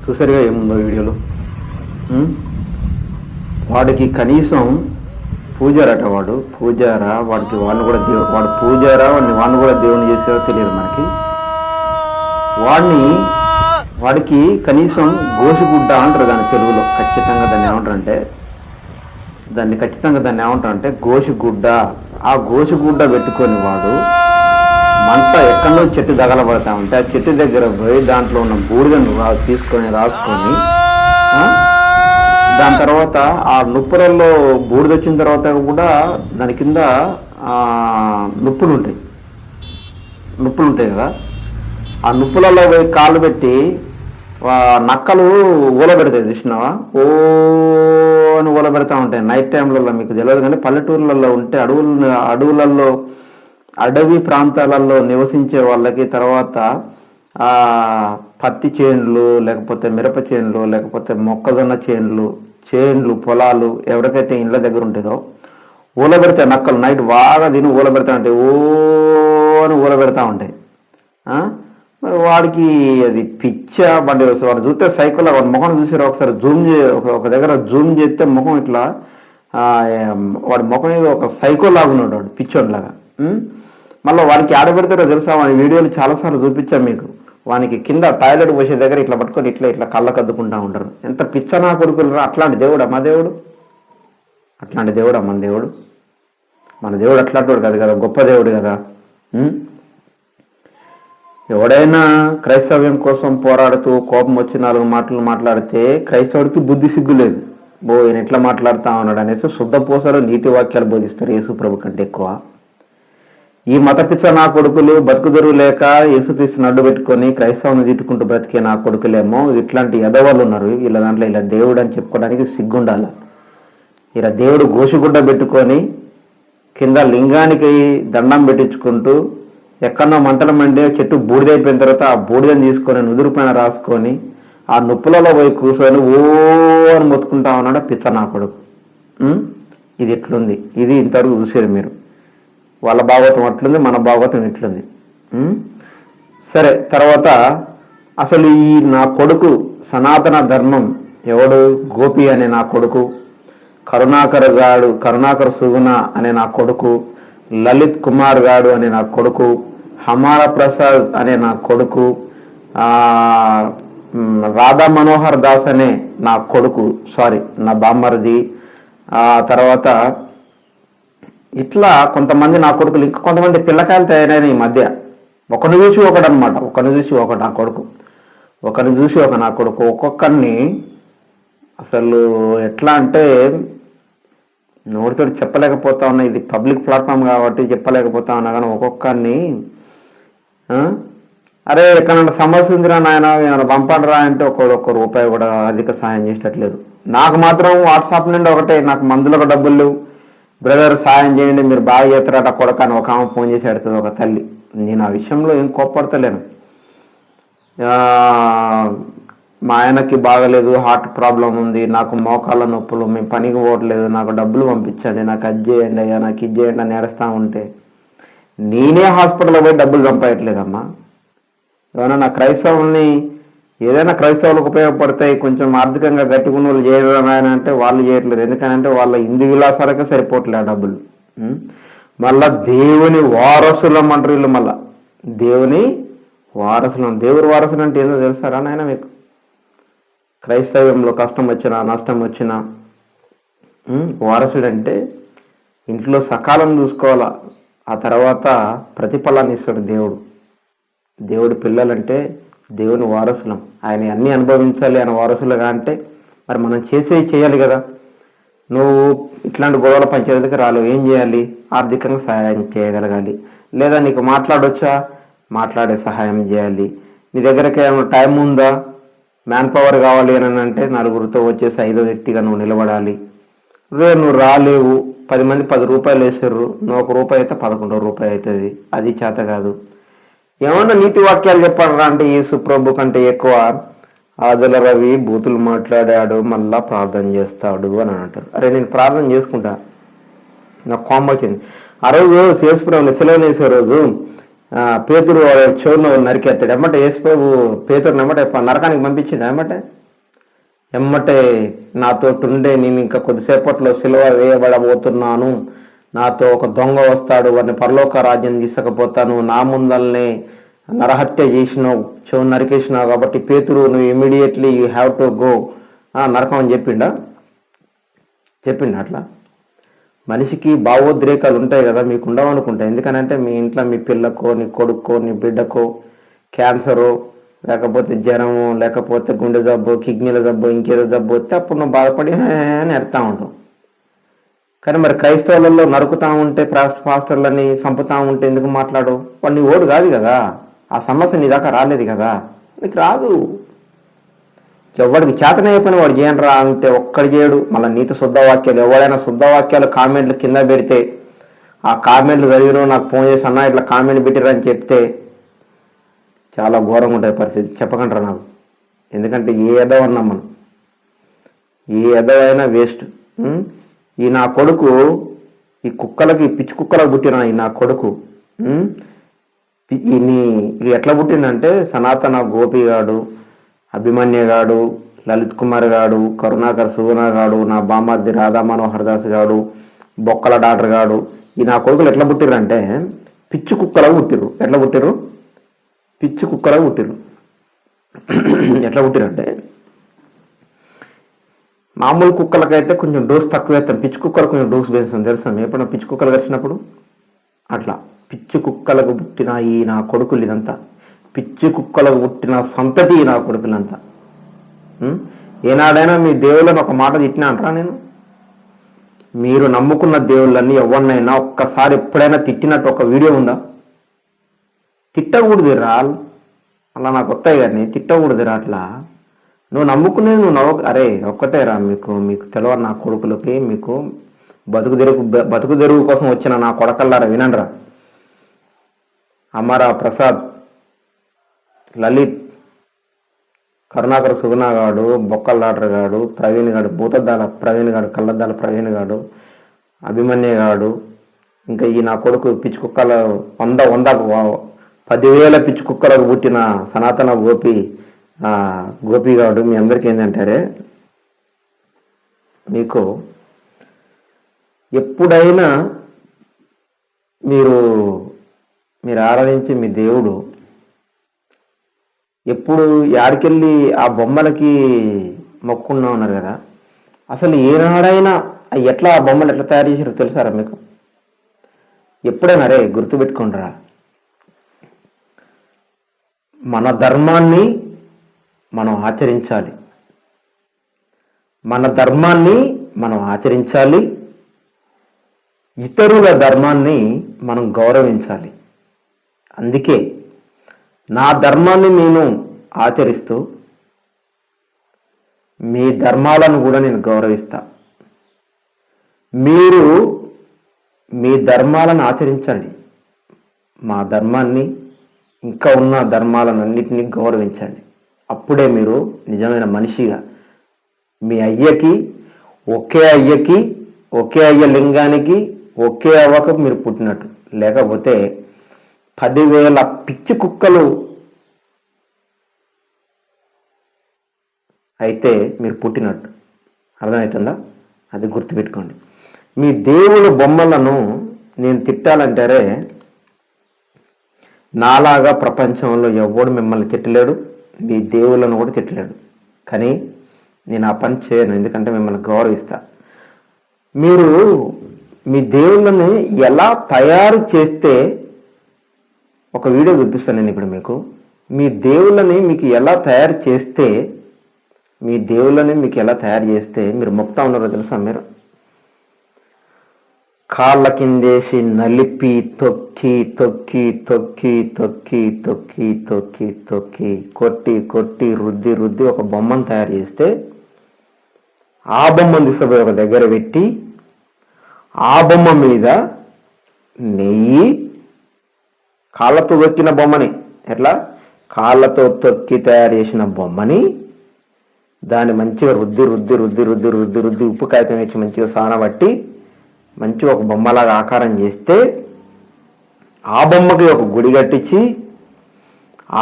చూసారుగా ఏముందో వీడియోలో. వాడికి కనీసం పూజారట, వాడు పూజారా, వాడికి వాడిని కూడా వాడు పూజారా, వాడిని కూడా దేవుని చేసేదో తెలియదు మనకి. వాడికి కనీసం గోసిగుడ్డ అంటారు దాని తెలుగులో. ఖచ్చితంగా దాన్ని ఏమంటారంటే గోసిగుడ్డ. ఆ గోసిగుడ్డ పెట్టుకొని వాడు మంట ఎక్కడో చెట్టు తగలబడతా ఉంటే ఆ చెట్టు దగ్గర పోయి దాంట్లో ఉన్న బూడిదను తీసుకొని రాసుకొని దాని తర్వాత ఆ నుప్పులలో బూడిద వచ్చిన తర్వాత కూడా దాని కింద నుప్పులు ఉంటాయి కదా, ఆ నుప్పులలో పోయి కాళ్ళు పెట్టి నక్కలు ఊలబెడతాయి చూసినావా, ఓ అని ఊలబెడతా ఉంటాయి నైట్ టైంలలో. మీకు తెలియదు కానీ పల్లెటూర్లలో ఉంటే అడవి ప్రాంతాలలో నివసించే వాళ్ళకి, తర్వాత పత్తి చేన్లు లేకపోతే మిరప చేన్లు లేకపోతే మొక్కజొన్న చేన్లు పొలాలు ఎవరికైతే ఇళ్ళ దగ్గర ఉంటుందో ఊలబెడితే నక్కలు నైట్ బాగా తిని ఊలబెడతా ఉంటాయి, ఓ అని ఊలబెడతా ఉంటాయి. మరి వాడికి అది పిచ్చ బండి వస్తుంది. వాడు చూస్తే సైకిల్ వాడి ముఖం చూసారు ఒకసారి ఒక దగ్గర జూమ్ చేస్తే ముఖం ఇట్లా వాడి ముఖం మీద ఒక సైకో లాగా ఉన్నాడు, వాడు పిచ్చోడ్లాగా. మళ్ళీ వానికి ఆడబెడతారో తెలుసా, వాడి వీడియోలు చాలాసార్లు చూపించాం మీకు. వానికి కింద టాయిలెట్ పోసే దగ్గర ఇట్లా పట్టుకొని ఇట్లా కళ్ళకు అద్దుకుంటా ఉంటారు. ఎంత పిచ్చనా కొడుకులు. అట్లాంటి దేవుడా మన దేవుడు? మన దేవుడు అట్లాంటి కాదు కదా, గొప్ప దేవుడు కదా. ఎవడైనా క్రైస్తవ్యం కోసం పోరాడుతూ కోపం వచ్చి 4 మాటలు మాట్లాడితే క్రైస్తవుడికి బుద్ధి సిగ్గు లేదు. ఈయన ఎట్లా మాట్లాడుతా ఉన్నాడు అనేసి శుద్ధ పూసలు నీతి వాక్యాలు బోధిస్తారు యేసు ప్రభు కంటే ఎక్కువ. ఈ మత పిచ్చ నా కొడుకులు బతుకుదరువు లేక యేసుక్రీస్తుని అడ్డు పెట్టుకొని క్రైస్తవుని తిట్టుకుంటూ బ్రతికే నా కొడుకులేమో ఇట్లాంటి ఎదవాళ్ళు ఉన్నారు. వీళ్ళ దాంట్లో ఇలా దేవుడు అని చెప్పుకోవడానికి సిగ్గుండాలి. ఇలా దేవుడు గోసిగుడ్డ పెట్టుకొని కింద లింగానికి దండం పెట్టించుకుంటూ ఎక్కడో మంటలు మండే చెట్టు బూడిదైపోయిన తర్వాత ఆ బూడిదని తీసుకొని నుదురు పైన రాసుకొని ఆ నొప్పులలో పోయి కూర్చొని ఓ అని మొత్తుకుంటా ఉన్నాడు పిచ్చ నా కొడుకు. ఇది ఎట్లుంది? ఇది ఇంతవరకు చూసారు మీరు. వాళ్ళ భాగవతం అట్లుంది, మన భాగవతం ఇట్లుంది. సరే, తర్వాత అసలు ఈ నా కొడుకు సనాతన ధర్మం ఎవడు? గోపి అనే నా కొడుకు, కరుణాకర్ సుగుణ అనే నా కొడుకు, లలిత్ కుమార్ గాడు అనే నా కొడుకు, హమార ప్రసాద్ అనే నా కొడుకు, రాధా మనోహర్ దాస్ అనే నా కొడుకు, సారీ నా బామ్మరిది, ఆ తర్వాత ఇట్లా కొంతమంది నా కొడుకులు, ఇంకా కొంతమంది పిల్లకాయలు తయారైన ఈ మధ్య. ఒకరిని చూసి ఒకడు అనమాట, ఒకరిని చూసి ఒకడు నా కొడుకు, ఒకరిని చూసి ఒక నా కొడుకు. ఒక్కొక్కరిని అసలు ఎట్లా అంటే నోటితో చెప్పలేకపోతా ఉన్నా, ఇది పబ్లిక్ ప్లాట్ఫామ్ కాబట్టి చెప్పలేకపోతా ఉన్నా, కానీ ఒక్కొక్కరిని అరే ఎక్కడన్నా సమస్య ఉందిరా నాయన ఏమైనా పంపడరా అంటే ఒక్క రూపాయి కూడా అధిక సాయం చేసేటట్లేదు. నాకు మాత్రం వాట్సాప్ నుండి ఒకటే, నాకు మందులకు డబ్బులు లేవు బ్రదర్ సాయం చేయండి మీరు బాగా చేస్తారట కొడక అని ఒక ఆమె ఫోన్ చేసి పెడుతుంది, ఒక తల్లి. నేను ఆ విషయంలో ఏం కోప్పడతలేను. మా ఆయనకి బాగలేదు, హార్ట్ ప్రాబ్లం ఉంది, నాకు మోకాళ్ళ నొప్పులు, మేము పనికి పోవట్లేదు, నాకు డబ్బులు పంపించండి, నాకు అది చేయండి అయ్యా, నాకు ఇది చేయండి అని నేరుస్తూ ఉంటే నేనే హాస్పిటల్లో పోయి డబ్బులు సంపాదట్లేదమ్మా. ఏమైనా నా క్రైస్తవుల్ని, ఏదైనా క్రైస్తవులకు ఉపయోగపడతాయి, కొంచెం ఆర్థికంగా గట్టిగా వాళ్ళు చేయడం ఆయన అంటే వాళ్ళు చేయట్లేదు. ఎందుకనంటే వాళ్ళ ఇందు విలాసాలకే సరిపోవట్లే ఆ డబ్బులు. మళ్ళా దేవుని వారసులం అంటారు వీళ్ళు, మళ్ళా దేవుని వారసులం. దేవుని వారసులు అంటే ఏదో తెలుసారా నాయన మీకు? క్రైస్తవ్యంలో కష్టం వచ్చినా నష్టం వచ్చినా వారసుడు అంటే ఇంట్లో సకాలం చూసుకోవాలా, ఆ తర్వాత ప్రతిఫలాన్ని ఇస్తాడు దేవుడు. దేవుడి పిల్లలంటే దేవుని వారసులం, ఆయన అన్నీ అనుభవించాలి ఆయన వారసులుగా. అంటే మరి మనం చేయాలి కదా. నువ్వు ఇట్లాంటి గొడవల పంచాయతీకి రాలేవు, ఏం చేయాలి? ఆర్థికంగా సహాయం చేయగలగాలి, లేదా నీకు మాట్లాడొచ్చా, మాట్లాడే సహాయం చేయాలి. నీ దగ్గరకి ఏమైనా టైం ఉందా, మ్యాన్ పవర్ కావాలి అని అంటే నలుగురితో వచ్చేసి 5వ వ్యక్తిగా నువ్వు నిలబడాలి. నువ్వు రాలేవు, 10 మంది 10 రూపాయలు వేసారు, నువ్వు 1 రూపాయి అయితే 11 రూపాయి అవుతుంది, అది చేత కాదు. ఏమన్నా నీతి వాక్యాలు చెప్పారా అంటే యేసు ప్రభు కంటే ఎక్కువ ఆదుల రవి బూతులు మాట్లాడాడు మళ్ళా ప్రార్థన చేస్తాడు అని అంటారు. అరే నేను ప్రార్థన చేసుకుంటా, నాకు కోపం వచ్చింది. ఆ రోజు యేసుప్రభు సెలవు వేసే రోజు పేతురు చెవులో నరికెత్తాడు. ఎమ్మటే యేసుప్రభు పేతురుని ఎమ్మటే నరకానికి పంపించిండు. ఎమ్మటే నాతో ఉండే, నేను ఇంకా కొద్దిసేపట్లో సిలువ వేయబడబోతున్నాను, నాతో ఒక దొంగ వస్తాడు, వాడిని పరలోక రాజ్యం తీసుకపోతాను, నా ముందల్నే నరహత్య చేసినావు, చెవు నరికేసినావు, కాబట్టి పేతురు నువ్వు immediately you have to go నరకం అని చెప్పిండా అట్లా? మనిషికి భావోద్రేకాలు ఉంటాయి కదా, మీకు ఉండవు అనుకుంటా. ఎందుకనంటే మీ ఇంట్లో మీ పిల్లకో, నీ కొడుకో, నీ బిడ్డకో క్యాన్సరో, లేకపోతే జ్వరము, లేకపోతే గుండె జబ్బు, కిడ్నీల జబ్బు, ఇంకేదో జబ్బు వస్తే అప్పుడు నువ్వు బాధపడి అని ఎడతా ఉంటావు. కానీ మరి క్రైస్తవులలో నరుకుతా ఉంటే, పాస్టర్లని చంపుతా ఉంటే ఎందుకు మాట్లాడు? వాడు నీ ఓడు కాదు కదా, ఆ సమస్య నీ దాకా రాలేదు కదా, నీకు రాదు. ఎవడికి చేతనైపోయిన వాడు చేయను రా అంటే ఒక్కడి చేయడు. మళ్ళీ నీతి శుద్ధ వాక్యాలు, ఎవడైనా శుద్ధ వాక్యాలు కామెంట్లు కింద పెడితే ఆ కామెంట్లు చదివిన నాకు ఫోన్ చేసి అన్నా ఇట్లా కామెంట్ పెట్టిరని చెప్తే చాలా ఘోరంగా ఉంటుంది పరిస్థితి. చెప్పకంటారా నాకు? ఎందుకంటే ఏ ఎదవ అన్నాం మనం, ఏ ఎదవైనా వేస్ట్. ఈ నా కొడుకు ఈ కుక్కలకి, పిచ్చి కుక్కలకు పుట్టిన ఈ నా కొడుకు ఇది ఎట్లా పుట్టిందంటే సనాతన గోపి గాడు, అభిమన్య గాడు, లలిత్ కుమార్ గాడు, కరుణాకర్ సుగుణ గాడు, నా బామ్మర్ది రాధా మనోహర్ దాస్ గాడు, బొక్కల డాక్టర్ గాడు, ఈ నా కొడుకులు ఎట్లా పుట్టిర్రంటే పిచ్చి కుక్కలకు పుట్టిర్రు. ఎట్లా పుట్టిర్రు? పిచ్చి కుక్కలకు పుట్టిర్రు. ఎట్లా పుట్టిరంటే మామూలు కుక్కలకైతే కొంచెం డోస్ తక్కువ వేస్తాం, పిచ్చి కుక్కలకు కొంచెం డోస్ వేస్తాం. తెలుసా ఎప్పుడన్నా పిచ్చి కుక్కలు కరిచినప్పుడు? అట్లా పిచ్చి కుక్కలకు పుట్టిన ఈ నా కొడుకులు ఇదంతా, పిచ్చి కుక్కలకు పుట్టిన సంతతి నా కొడుకులంతా. ఏనాడైనా మీ దేవుళ్ళని ఒక మాట తిట్టినా అంటారా నేను? మీరు నమ్ముకున్న దేవుళ్ళని ఎవరినైనా ఒక్కసారి ఎప్పుడైనా తిట్టినట్టు ఒక వీడియో ఉందా? తిట్టకూడదు రా, అలా నాకు వస్తాయి కానీ తిట్టకూడదు రా. అట్లా నువ్వు నమ్ముకునేది నువ్వు అరే ఒక్కటే రా. మీకు తెలియదు నా కొడుకులకి, మీకు బతుకు తెరువు కోసం వచ్చిన నా కొడకల్లారా వినండిరా. అమరా ప్రసాద్, లలిత్, కరుణాకర్ సుగుణ గాడు, బొక్కల డాక్టర్ గాడు, ప్రవీణ్ గాడు, భూతద్దాల ప్రవీణ్ గాడు, కళ్ళద్దాల ప్రవీణ్ గాడు, అభిమన్య గాడు, ఇంకా ఈ నా కొడుకు పిచ్చి కుక్కల 10,000 పిచ్చి కుక్కలకు పుట్టిన సనాతన గోపిగాడు. మీ అందరికీ ఏంటంటారే, మీకు ఎప్పుడైనా మీరు ఆరాధించి మీ దేవుడు ఎప్పుడు యాడికెళ్ళి ఆ బొమ్మలకి మొక్కున్నా ఉన్నారు కదా, అసలు ఏనాడైనా ఎట్లా ఆ బొమ్మలు ఎట్లా తయారు చేసారో తెలుసారా మీకు? ఎప్పుడైనా రే గుర్తుపెట్టుకుంటారా, మన ధర్మాన్ని మనం ఆచరించాలి, మన ధర్మాన్ని మనం ఆచరించాలి, ఇతరుల ధర్మాన్ని మనం గౌరవించాలి. అందుకే నా ధర్మాన్ని నేను ఆచరిస్తూ మీ ధర్మాలను కూడా నేను గౌరవిస్తా. మీరు మీ ధర్మాలను ఆచరించండి, మా ధర్మాన్ని ఇంకా ఉన్న ధర్మాలన్నింటినీ గౌరవించండి. అప్పుడే మీరు నిజమైన మనిషిగా మీ అయ్యకి ఒకే అయ్య లింగానికి ఒకే అవ్వక మీరు పుట్టినట్టు. లేకపోతే 10,000 పిచ్చి కుక్కలు అయితే మీరు పుట్టినట్టు. అర్థమవుతుందా? అది గుర్తుపెట్టుకోండి. మీ దేవుళ్ళ బొమ్మలను నేను తిట్టాలంటారే, నాలాగా ప్రపంచంలో ఎవడు మిమ్మల్ని తిట్టలేడు, మీ దేవుళ్ళను కూడా తిట్టలేడు. కానీ నేను ఆ పని చేయను, ఎందుకంటే మిమ్మల్ని గౌరవిస్తా. మీరు మీ దేవుళ్ళని ఎలా తయారు చేస్తే, ఒక వీడియో చూపిస్తాను నేను ఇప్పుడు మీకు. మీ దేవుళ్ళని మీకు ఎలా తయారు చేస్తే, మీ దేవుళ్ళని మీకు ఎలా తయారు చేస్తే మీరు మొక్తా ఉన్నారో తెలుసా? మీరు కాళ్ళ కిందేసి నలిపి తొక్కి తొక్కి తొక్కి తొక్కి తొక్కి తొక్కి తొక్కి కొట్టి కొట్టి రుద్ది రుద్ది ఒక బొమ్మను తయారు చేస్తే, ఆ బొమ్మను తీసుకుపోయి ఒక దగ్గర పెట్టి ఆ బొమ్మ మీద నెయ్యి, కాళ్ళతో తొక్కిన బొమ్మని, ఎట్లా కాళ్ళతో తొక్కి తయారు చేసిన బొమ్మని దాన్ని మంచిగా రుద్ది రుద్ది రుద్ది రుద్ది రుద్ది రుద్ది ఉప్పు కాగితం వేసి మంచిగా సానబట్టి మంచిగా ఒక బొమ్మలాగా ఆకారం చేస్తే, ఆ బొమ్మకి ఒక గుడి కట్టించి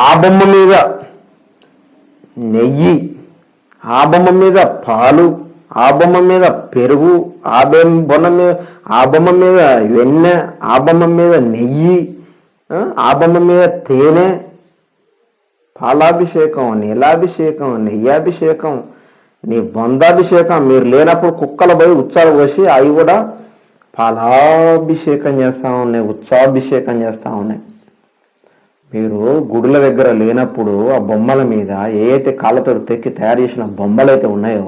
ఆ బొమ్మ మీద నెయ్యి, ఆ బొమ్మ మీద పాలు, ఆ బొమ్మ మీద పెరుగు, ఆ బొమ్మ మీద వెన్నె, ఆ బొమ్మ మీద నెయ్యి, ఆ బొమ్మ మీద తేనె, పాలాభిషేకం, నీలాభిషేకం, నెయ్యాభిషేకం, నీ బంధాభిషేకం. మీరు లేనప్పుడు కుక్కల పోయి ఉత్సాహం పోసి అవి కూడా పాలాభిషేకం చేస్తూ ఉన్నాయి, ఉత్సాహాభిషేకం చేస్తూ ఉన్నాయి. మీరు గుడుల దగ్గర లేనప్పుడు ఆ బొమ్మల మీద ఏదైతే కాళ్ళతో తెక్కి తయారు చేసిన బొమ్మలు అయితే ఉన్నాయో,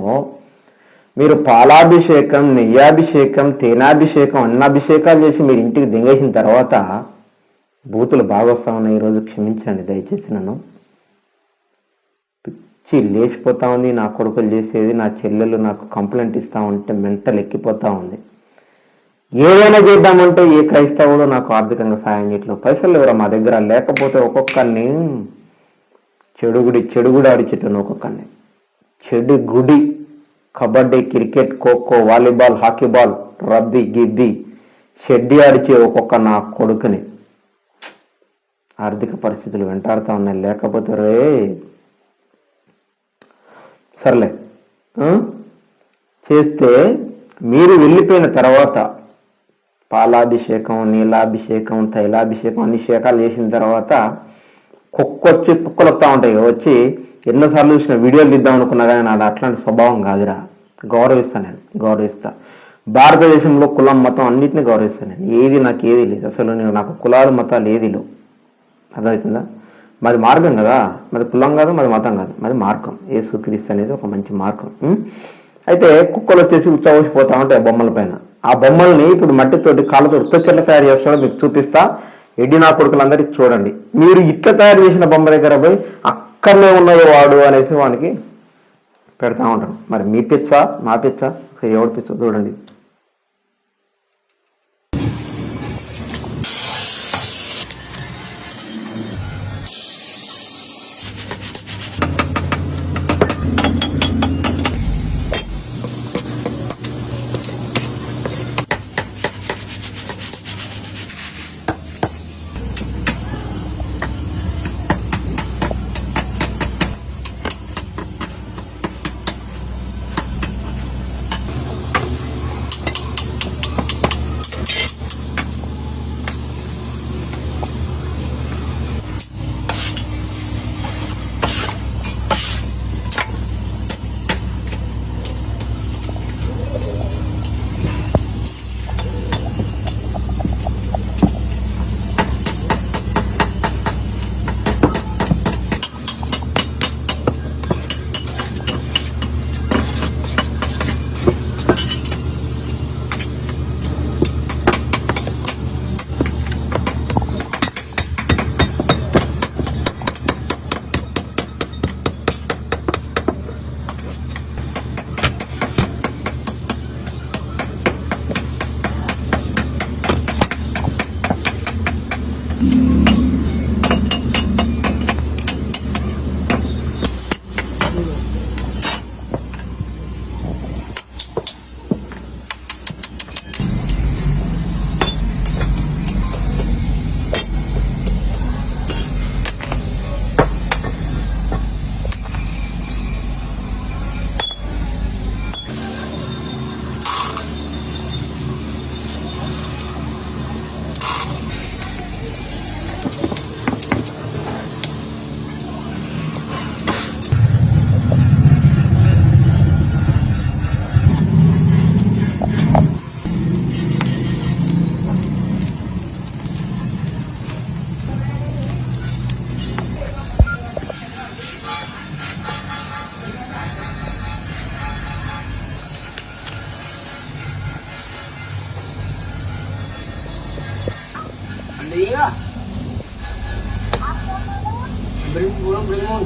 మీరు పాలాభిషేకం, నెయ్యాభిషేకం, తేనాభిషేకం, అన్నాభిషేకాలు చేసి మీరు ఇంటికి దింగేసిన తర్వాత బూతులు బాగా వస్తూ ఉన్నాయి. ఈరోజు క్షమించండి దయచేసి నన్ను. పిచ్చి లేచిపోతా ఉంది నా కొడుకులు చేసేది. నా చెల్లెలు నాకు కంప్లైంట్ ఇస్తూ ఉంటే మెంటల్ ఎక్కిపోతూ ఉంది. ఏదైనా చేద్దామంటే ఏ క్రైస్తవుడు నాకు ఆర్థికంగా సాయం చేయట్లేదు. పైసలు ఎవరా మా దగ్గర, లేకపోతే ఒక్కొక్కరిని చెడుగుడి ఆడిచెట్టును, ఒక్కొక్కరిని చెడు గుడి, కబడ్డీ, క్రికెట్, ఖోఖో, వాలీబాల్, హాకీబాల్, రబ్బీ, గిబ్బి, షెడ్డి ఆడిచే ఒక్కొక్క నా కొడుకుని ఆర్థిక పరిస్థితులు వెంటాడుతూ ఉన్నాయి. లేకపోతే రే సర్లే చేస్తే మీరు వెళ్ళిపోయిన తర్వాత పాలాభిషేకం, నీలాభిషేకం, తైలాభిషేకం అన్ని శేఖాలు చేసిన తర్వాత కుక్కొచ్చి కుక్కలు వస్తూ ఉంటాయి. వచ్చి ఎన్నోసార్లు చూసిన వీడియోలు ఇద్దాం అనుకున్నా కానీ నాది అట్లాంటి స్వభావం కాదురా. గౌరవిస్తాను, నేను గౌరవిస్తా. భారతదేశంలో కులం మతం అన్నింటినీ గౌరవిస్తాను నేను. ఏది నాకు ఏది లేదు అసలు. నేను నాకు కులాలు మతాలు ఏది లేవు. అర్థమవుతుందా? మాది మార్గం కదా, మాది కులం కాదు, మాది మతం కాదు, మాది మార్గం. యేసుక్రీస్తు అనేది ఒక మంచి మార్గం. అయితే కుక్కలు వచ్చేసి ఉచ్చబోసిపోతా ఉంటాయి బొమ్మల పైన. ఆ బొమ్మల్ని ఇప్పుడు మట్టితోటి కాళ్ళతో ఉత్తచెట్ల తయారు చేస్తాడో మీకు చూపిస్తా. ఎడ్డి నా కొడుకులందరికీ చూడండి. మీరు ఇట్లా తయారు చేసిన బొమ్మ దగ్గర పోయి అక్కడనే ఉన్నదో వాడు అనేసి వానికి పెడతా ఉంటారు. మరి మీ పిచ్చా మా పిచ్చా, ఎవడు పిచ్చో చూడండి. వీడియో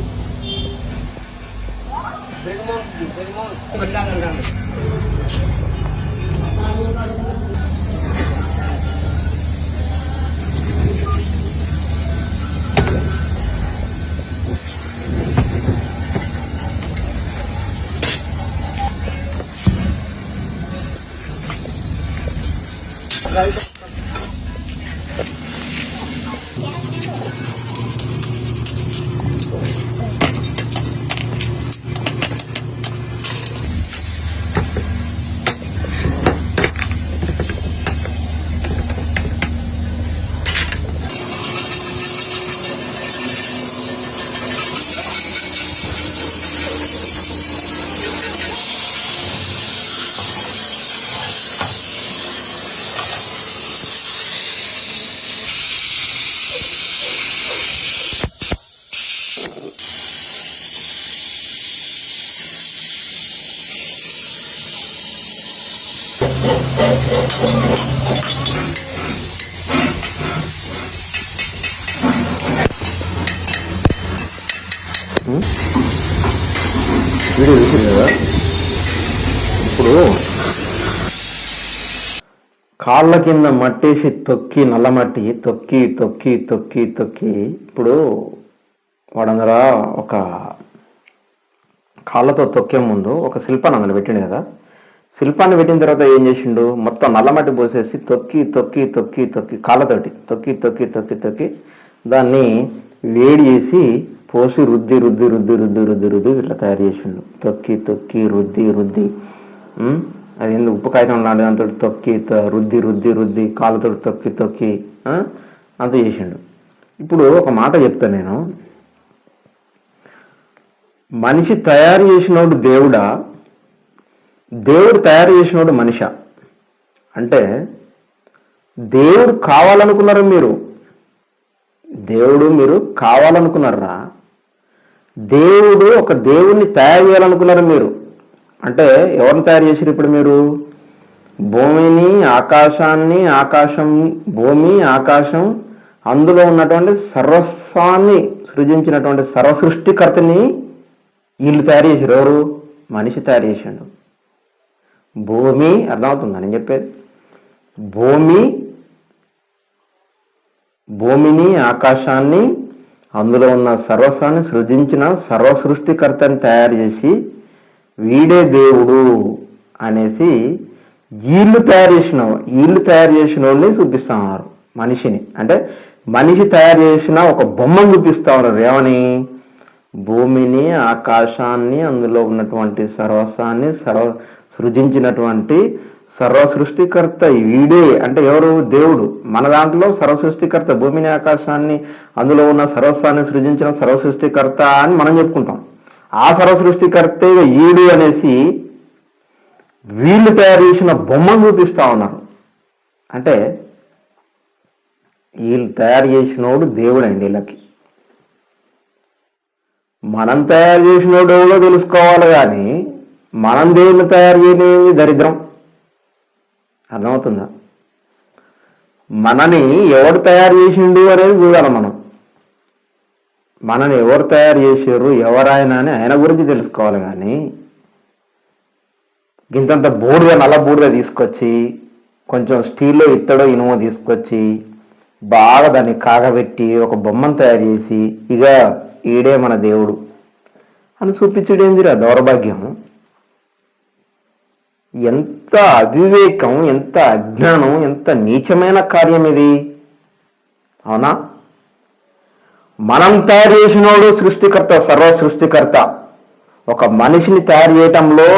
చూసింది కదా. ఇప్పుడు కాళ్ళ కింద మట్టేసి తొక్కి, నల్లమట్టి తొక్కి తొక్కి తొక్కి తొక్కి ఇప్పుడు వాడందర ఒక కాళ్ళతో తొక్కే ముందు ఒక శిల్పాన్ని అందులో పెట్టిండు కదా. శిల్పాన్ని పెట్టిన తర్వాత ఏం చేసిండు, మొత్తం నల్లమట్టి పోసేసి తొక్కి తొక్కి తొక్కి తొక్కి కాళ్ళతోటి తొక్కి తొక్కి తొక్కి తొక్కి దాన్ని వేడి చేసి పోసి రుద్ది రుద్ది రుద్ది రుద్ది రుద్ది రుద్ది ఇట్లా తయారు చేసిండు. తొక్కి తొక్కి రుద్ది రుద్ది అది ఎందుకు ఉప్పు కాగితం లాంటి దాంతో తొక్కి రుద్ది రుద్ది రుద్ది కాళ్ళతో తొక్కి తొక్కి అంత చేసిండు. ఇప్పుడు ఒక మాట చెప్తాను నేను, మనిషి తయారు చేసినోడు దేవుడా, దేవుడు తయారు చేసినోడు మనిషా? అంటే దేవుడు కావాలనుకున్నారు మీరు, దేవుడు మీరు కావాలనుకున్నారా? దేవుడు ఒక దేవుణ్ణి తయారు చేయాలనుకున్నారు మీరు. అంటే ఎవరిని తయారు చేశారు ఇప్పుడు మీరు? భూమిని, ఆకాశాన్ని, భూమి ఆకాశం అందులో ఉన్నటువంటి సర్వస్వాన్ని సృజించినటువంటి సర్వసృష్టికర్తని వీళ్ళు తయారు చేశారు. ఎవరు? మనిషి తయారు చేశాడు. భూమి అర్థమవుతుందా నేను చెప్పేది? భూమిని, ఆకాశాన్ని అందులో ఉన్న సర్వస్వాన్ని సృజించిన సర్వసృష్టికర్తని తయారు చేసి వీడే దేవుడు అనేసి వీళ్ళు తయారు చేసిన వాళ్ళని చూపిస్తా ఉన్నారు. మనిషిని అంటే మనిషి తయారు చేసిన ఒక బొమ్మను చూపిస్తా ఉన్నారు. ఏమని? భూమిని, ఆకాశాన్ని అందులో ఉన్నటువంటి సర్వస్వాన్ని సృజించినటువంటి సర్వసృష్టికర్త వీడే. అంటే ఎవరు? దేవుడు. మన దాంట్లో సర్వసృష్టికర్త, భూమిని ఆకాశాన్ని అందులో ఉన్న సర్వస్వాన్ని సృజించిన సర్వసృష్టికర్త అని మనం చెప్పుకుంటాం. ఆ సర్వసృష్టికర్తే ఈడు అనేసి వీళ్ళు తయారు చేసిన బొమ్మను చూపిస్తా ఉన్నారు. అంటే వీళ్ళు తయారు చేసినోడు దేవుడు అండి. వీళ్ళకి మనం తయారు చేసినోడు ఎవడో తెలుసుకోవాలి, కానీ మనం దేవుడిని తయారు చేయలేని దరిద్రం. అర్థమవుతుందా? మనని ఎవరు తయారు చేసిండు అనేది చూడాలి. మనని ఎవరు తయారు చేసారు, ఎవరాయన అని ఆయన గురించి తెలుసుకోవాలి. కానీ గింతంత నల్ల బూడిద తీసుకొచ్చి కొంచెం స్టీల్లో ఇత్తడో ఇనుమో తీసుకొచ్చి బాగా దాన్ని కాగబెట్టి ఒక బొమ్మను తయారు చేసి ఇక ఈడే మన దేవుడు అని చూపించడేందిరా దౌర్భాగ్యం. ఎంత అవివేకం, ఎంత అజ్ఞానం, ఎంత నీచమైన కార్యం ఇది. అవునా? మనం తయారు చేసినోడు సృష్టికర్త, సర్వ సృష్టికర్త. ఒక మనిషిని తయారు చేయటంలో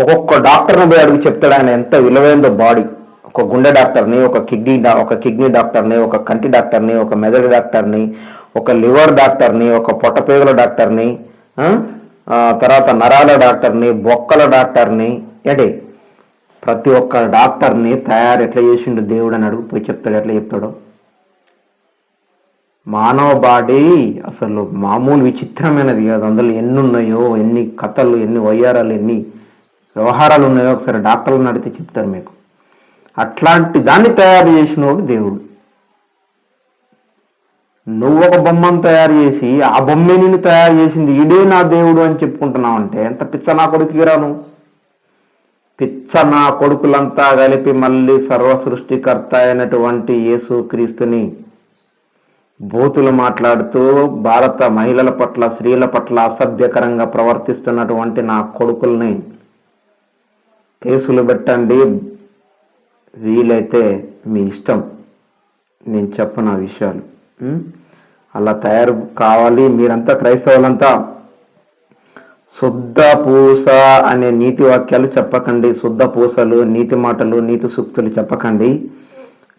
ఒక్కొక్క డాక్టర్ని పోయి అడిగి చెప్తాడు ఆయన ఎంత విలువైందో బాడీ. ఒక గుండె డాక్టర్ని, ఒక కిడ్నీ డాక్టర్ని, ఒక కంటి డాక్టర్ని, ఒక మెదడు డాక్టర్ని, ఒక లివర్ డాక్టర్ని, ఒక పొట్టపేగుల డాక్టర్ని, తర్వాత నరాల డాక్టర్ని, బొక్కల డాక్టర్ని, ఏంటి ప్రతి ఒక్క డాక్టర్ని తయారు ఎట్లా చేసిండు దేవుడు అని అడుగు పోయి చెప్తాడు. ఎట్లా చెప్తాడు? మానవ బాడీ అసలు మామూలు విచిత్రమైనది కాదు. అందులో ఎన్ని ఉన్నాయో, ఎన్ని కథలు, ఎన్ని వయ్యారాలు, ఎన్ని వ్యవహారాలు ఉన్నాయో ఒకసారి డాక్టర్లను అడిగితే చెప్తారు మీకు. అట్లాంటి దాన్ని తయారు చేసినోడు దేవుడు. నువ్వు ఒక బొమ్మను తయారు చేసి ఆ బొమ్మే నిన్ను తయారు చేసింది ఈడే నా దేవుడు అని చెప్పుకుంటున్నావు అంటే ఎంత పిచ్చ నా కొడుకురా నువ్వు. పిచ్చ నా కొడుకులంతా కలిపి మళ్ళీ సర్వ సృష్టికర్త అయినటువంటి యేసు క్రీస్తుని బూతులు మాట్లాడుతూ భారత మహిళల పట్ల స్త్రీల పట్ల అసభ్యకరంగా ప్రవర్తిస్తున్నటువంటి నా కొడుకుల్ని కేసులు పెట్టండి, వీలైతే మీ ఇష్టం, నేను చెప్పను ఆ విషయాలు. అలా తయారు కావాలి. మీరంతా క్రైస్తవులంతా శుద్ధ పూస అనే నీతి వాక్యాలు చెప్పకండి, శుద్ధ పూసలు, నీతి మాటలు, నీతి సూక్తులు చెప్పకండి.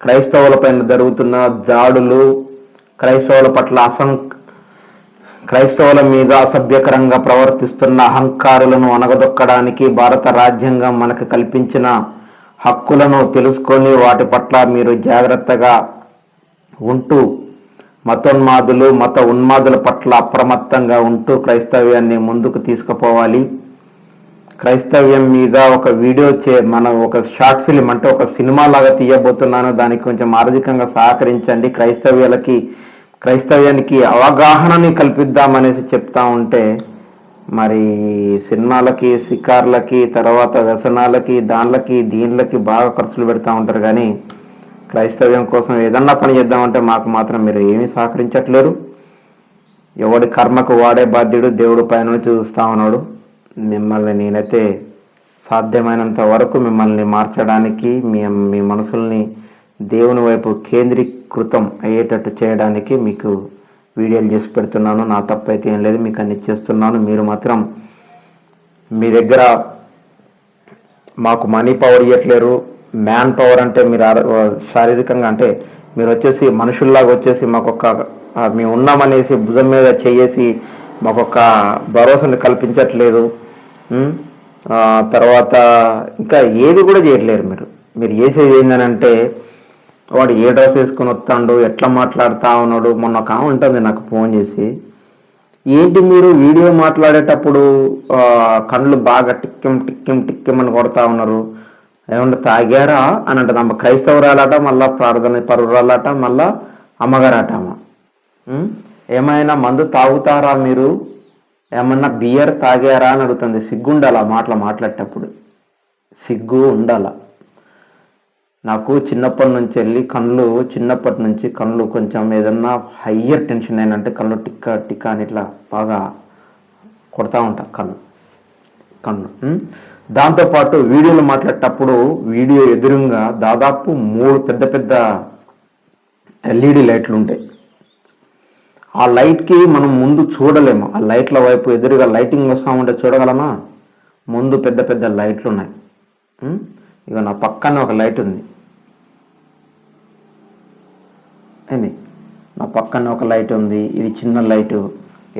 క్రైస్తవుల పైన జరుగుతున్న దాడులు, క్రైస్తవుల పట్ల క్రైస్తవుల మీద అసభ్యకరంగా ప్రవర్తిస్తున్న అహంకారులను అణగదొక్కడానికి భారత రాజ్యాంగం మనకు కల్పించిన హక్కులను తెలుసుకొని వాటి పట్ల మీరు జాగ్రత్తగా ఉంటూ మతోన్మాదులు, మత ఉన్మాదుల పట్ల అప్రమత్తంగా ఉంటూ క్రైస్తవ్యాన్ని ముందుకు తీసుకుపోవాలి. క్రైస్తవ్యం మీద ఒక వీడియో మనం ఒక షార్ట్ ఫిలిం అంటే ఒక సినిమా లాగా తీయబోతున్నాను. దానికి కొంచెం ఆర్థికంగా సహకరించండి. క్రైస్తవ్యానికి అవగాహనని కల్పిద్దామనేసి చెప్తా ఉంటే మరి సినిమాలకి, షికార్లకి, తర్వాత వ్యసనాలకి, దీనిలకి బాగా ఖర్చులు పెడతా ఉంటారు. కానీ క్రైస్తవ్యం కోసం ఏదన్నా పని చేద్దామంటే మాకు మాత్రం మీరు ఏమీ సహకరించట్లేరు. ఎవడి కర్మకు వాడే బాధ్యుడు, దేవుడు పైన చూస్తా ఉన్నాడు. మిమ్మల్ని నేనైతే సాధ్యమైనంత వరకు మిమ్మల్ని మార్చడానికి, మీ మనసుల్ని దేవుని వైపు కేంద్రీకృతం అయ్యేటట్టు చేయడానికి మీకు వీడియోలు చేసి పెడుతున్నాను. నా తప్పైతే ఏం లేదు, మీకు అన్ని చేస్తున్నాను. మీరు మాత్రం మీ దగ్గర మాకు మనీ పవర్ ఇవ్వట్లేరు. మ్యాన్ పవర్ అంటే మీరు శారీరకంగా అంటే మీరు వచ్చేసి మనుషుల్లాగా వచ్చేసి మాకొక మేము ఉన్నామనేసి భుజం మీద చేసి మాకొక భరోసాని కల్పించట్లేదు. తర్వాత ఇంకా ఏది కూడా చేయట్లేరు. మీరు చేసేది ఏంటనంటే వాడు ఏ డ్రెస్ వేసుకొని వస్తాడు, ఎట్లా మాట్లాడుతూ ఉన్నాడు. మొన్న ఒక ఆమె ఉంటుంది నాకు ఫోన్ చేసి, ఏంటి మీరు వీడియో మాట్లాడేటప్పుడు కళ్ళు బాగా టిక్కెం అని కొడతా ఉన్నారు, ఏమన్నా తాగారా అని అంటది. అమ్మ క్రైస్తవురాలట, మళ్ళా ప్రార్థన పరురాలట, మళ్ళా అమ్మగారట. ఏమైనా మందు తాగుతారా మీరు, ఏమన్నా బియర్ తాగారా అని అడుగుతుంది. సిగ్గు ఉండాలి ఆ మాటలు మాట్లాడేటప్పుడు, సిగ్గు ఉండాల. నాకు చిన్నప్పటి నుంచి కళ్ళు కొంచెం ఏదన్నా హయ్యర్ టెన్షన్ అయినంటే కళ్ళు టిక్క అని ఇట్లా బాగా కొడతా ఉంటా కళ్ళు. దాంతోపాటు వీడియోలు మాట్లాడేటప్పుడు వీడియో ఎదురుగా దాదాపు 3 పెద్ద ఎల్ఈడి లైట్లు ఉంటాయి. ఆ లైట్కి మనం ముందు చూడలేము. ఆ లైట్ల వైపు ఎదురుగా లైటింగ్ వస్తూ ఉంటే చూడగలమా? ముందు పెద్ద లైట్లు ఉన్నాయి. ఇక నా పక్కన ఒక లైట్ ఉంది, నా పక్కన ఒక లైట్ ఉంది. ఇది చిన్న లైటు.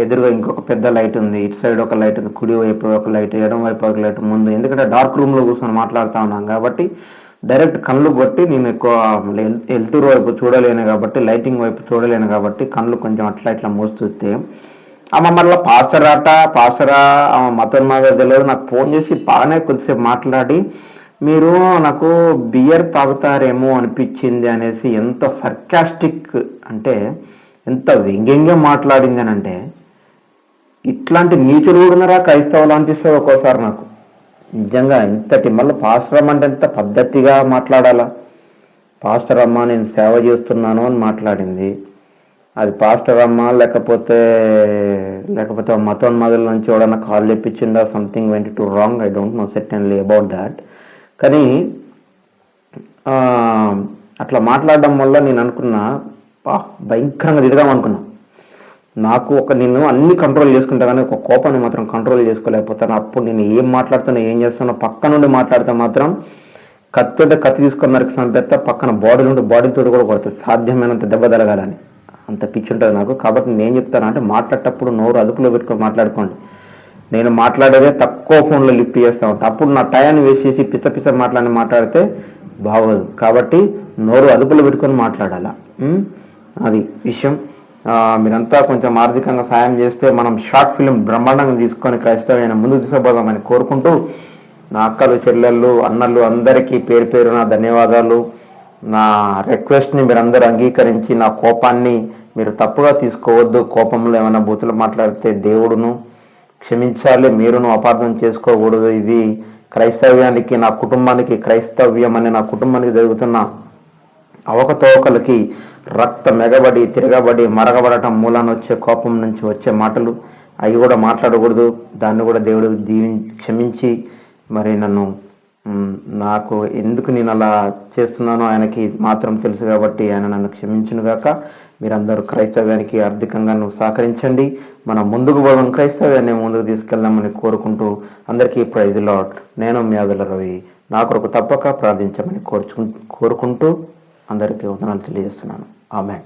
ఎదురుగా ఇంకొక పెద్ద లైట్ ఉంది. ఇటు సైడ్ ఒక లైట్ ఉంది, కుడి వైపు ఒక లైట్, ఎడం వైపు ఒక లైట్ ముందు. ఎందుకంటే డార్క్ రూమ్లో కూర్చొని మాట్లాడుతూ ఉన్నాం కాబట్టి డైరెక్ట్ కళ్ళు కొట్టి నేను ఎక్కువ వెళ్తురు వైపు చూడలేను కాబట్టి, లైటింగ్ వైపు చూడలేను కాబట్టి కళ్ళు కొంచెం అట్లా ఇట్లా మూస్తే ఆమె మళ్ళీ పాస్టరా ఆమె మతోన్మాద తెలియదు. నాకు ఫోన్ చేసి బాగానే కొద్దిసేపు మాట్లాడి మీరు నాకు బియర్ తాగుతారేమో అనిపించింది అనేసి ఎంత సర్కాస్టిక్ అంటే ఎంత వ్యంగ్యంగా మాట్లాడింది అని అంటే, ఇట్లాంటి నీచులు కూడా ఉన్నారా క్రైస్తవులు అనిపిస్తుంది ఒక్కోసారి నాకు నిజంగా. ఇంతటి మళ్ళీ పాస్టర్ అమ్మ అంటే ఎంత పద్ధతిగా మాట్లాడాలా. పాస్టర్ అమ్మ నేను సేవ చేస్తున్నాను అని మాట్లాడింది. అది పాస్టర్ అమ్మ లేకపోతే మతోన్మాదుల నుంచి ఎవడన్నా కాల్ చెప్పించిందా, something went to wrong, I don't know certainly about that. కానీ అట్లా మాట్లాడడం వల్ల నేను అనుకున్నా భయంకరంగా తిడదాం అనుకున్నా. నాకు నేను అన్ని కంట్రోల్ చేసుకుంటా కానీ ఒక కోపాన్ని మాత్రం కంట్రోల్ చేసుకోలేకపోతాను. అప్పుడు నేను ఏం మాట్లాడుతున్నా ఏం చేస్తున్నా పక్క నుండి మాట్లాడితే మాత్రం కత్తి తీసుకొని నరికి చంపేస్తా, పక్కన బాడీతో కూడా కొడుతుంది, సాధ్యమైనంత దెబ్బ తలగాలని. అంత పిచ్చి ఉంటుంది నాకు. కాబట్టి నేను చెప్తాను అంటే మాట్లాడేటప్పుడు నోరు అదుపులో పెట్టుకొని మాట్లాడుకోండి. నేను మాట్లాడేదే తక్కువ ఫోన్లో లిఫ్ట్ చేస్తూ ఉంటాను. అప్పుడు నా టయాన్ని వేసేసి పిచ్చ మాట్లాడితే బాగోదు. కాబట్టి నోరు అదుపులో పెట్టుకొని మాట్లాడాలా, అది విషయం. మీరంతా కొంచెం ఆర్థికంగా సాయం చేస్తే మనం షార్ట్ ఫిలిం బ్రహ్మాండంగా తీసుకొని క్రైస్తవ్యాన్ని ముందుకు తీసుకుపోదామని కోరుకుంటూ, నా అక్కలు, చెల్లెళ్ళు, అన్నలు అందరికీ పేరున ధన్యవాదాలు. నా రిక్వెస్ట్ని మీరందరూ అంగీకరించి నా కోపాన్ని మీరు తప్పుగా తీసుకోవద్దు. కోపంలో ఏమైనా బూతులు మాట్లాడితే దేవుడును క్షమించాలి, మీరును అపార్థం చేసుకోకూడదు. ఇది క్రైస్తవ్యానికి, నా కుటుంబానికి, క్రైస్తవ్యం అనే నా కుటుంబానికి జరుగుతున్న అవకతవకలకి రక్తం ఎగబడి తిరగబడి మరగబడటం మూలాన వచ్చే కోపం నుంచి వచ్చే మాటలు అవి కూడా మాట్లాడకూడదు. దాన్ని కూడా దేవుడు క్షమించి మరి నన్ను నాకు ఎందుకు నేను అలా చేస్తున్నానో ఆయనకి మాత్రం తెలుసు కాబట్టి ఆయన నన్ను క్షమించునుగాక. మీరందరూ క్రైస్తవ్యానికి ఆర్థికంగా సహకరించండి. మనం ముందుకు పోదాం, క్రైస్తవ్యాన్ని ముందుకు తీసుకెళ్దామని కోరుకుంటూ అందరికీ ప్రైజ్ లార్డ్. నేను మీ ఆదుల రవి. నా కొరకు తప్పక ప్రార్థించమని కోరుకుంటూ అందరికీ వందనాలు తెలియజేస్తున్నాను. ఆమేన్.